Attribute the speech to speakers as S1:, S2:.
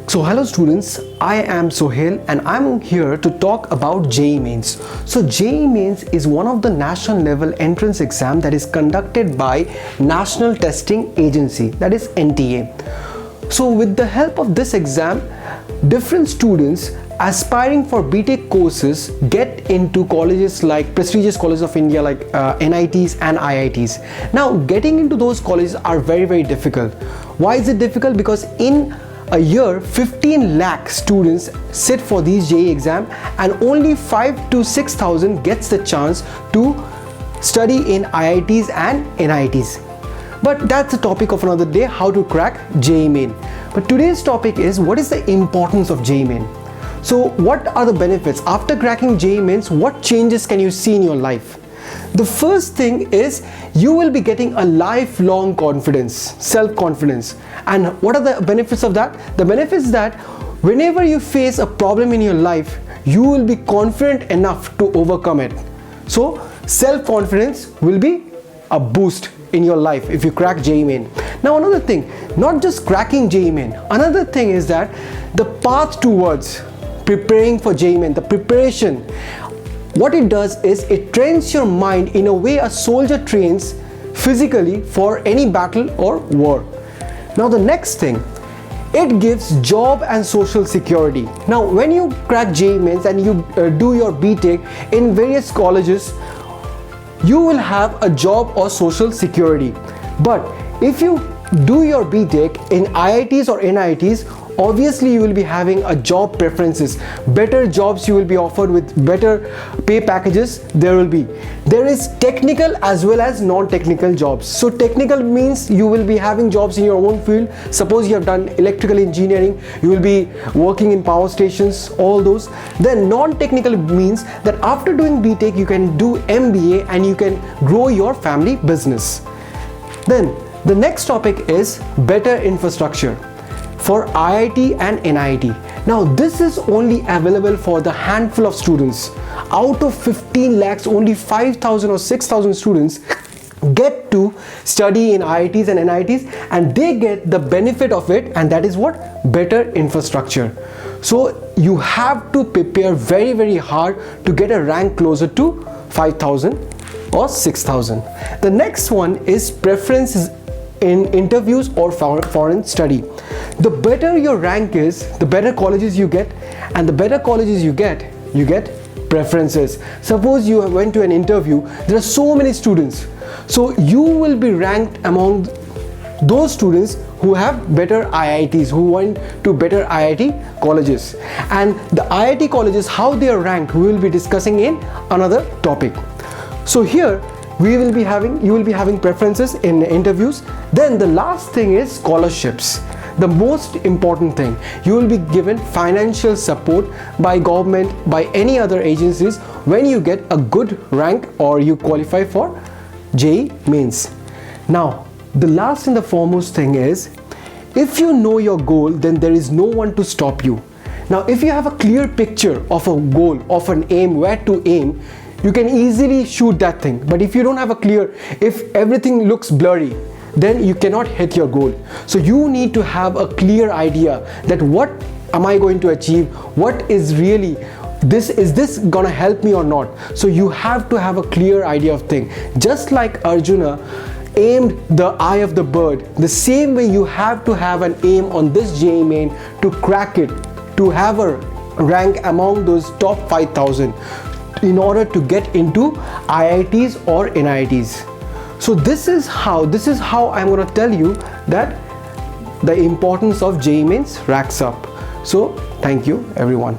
S1: So hello students, I am Sohail and I'm here to talk about JEE Mains. So JEE Mains is one of the national level entrance exam that is conducted by National Testing Agency, that is NTA. So with the help of this exam, different students aspiring for BTech courses get into colleges like prestigious colleges of India like NITs and IITs. Now getting into those colleges are very difficult. Why is it difficult? Because in a year 15 lakh students sit for these JEE exam and only 5 to 6,000 gets the chance to study in IITs and NITs. But that's the topic of another day, how to crack JEE Main. But today's topic is what is the importance of JEE Main. So what are the benefits? After cracking JEE Mains, what changes can you see in your life? The first thing is you will be getting a lifelong confidence, self-confidence. And what are the benefits of that? The benefits that whenever you face a problem in your life, you will be confident enough to overcome it. So self-confidence will be a boost in your life if you crack JEE Main. Now another thing, not just cracking JEE Main, another thing is that the path towards preparing for JEE Main, the preparation, what it does is it trains your mind in a way a soldier trains physically for any battle or war. Now the next thing, it gives job and social security. Now when you crack JEE Mains and you do your BTech in various colleges, you will have a job or social security. But if you do your BTech in IITs or NITs, obviously you will be having a job preferences, better jobs you will be offered with better pay packages. There is technical as well as non-technical jobs. So technical means you will be having jobs in your own field. Suppose you have done electrical engineering, you will be working in power stations, all those. Then non-technical means that after doing BTech you can do MBA and you can grow your family business. Then the next topic is better infrastructure for IIT and NIT. Now this is only available for the handful of students. Out of 15 lakhs, only 5,000 or 6,000 students get to study in IITs and NITs and they get the benefit of it, and that is what? Better infrastructure. So you have to prepare very hard to get a rank closer to 5,000 or 6,000. The next one is preferences in interviews or foreign study. The better your rank is, the better colleges you get, and the better colleges you get preferences. Suppose you went to an interview, there are so many students, so you will be ranked among those students who have better IITs, who went to better IIT colleges. And the IIT colleges, how they are ranked, we will be discussing in another topic. So here you will be having preferences in interviews. Then the last thing is scholarships. The most important thing, you will be given financial support by government, by any other agencies when you get a good rank or you qualify for JEE Mains. Now the last and the foremost thing is, if you know your goal, then there is no one to stop you. Now if you have a clear picture of a goal, of an aim, where to aim, you can easily shoot that thing. But if you don't have a clear, if everything looks blurry, then you cannot hit your goal. So you need to have a clear idea that what am I going to achieve, what is really is this gonna help me or not. So you have to have a clear idea of thing. Just like Arjuna aimed the eye of the bird, the same way you have to have an aim on this JEE Main to crack it, to have a rank among those top 5,000 in order to get into IITs or NITs. So this is how I'm going to tell you that the importance of JEE Mains racks up. So thank you everyone.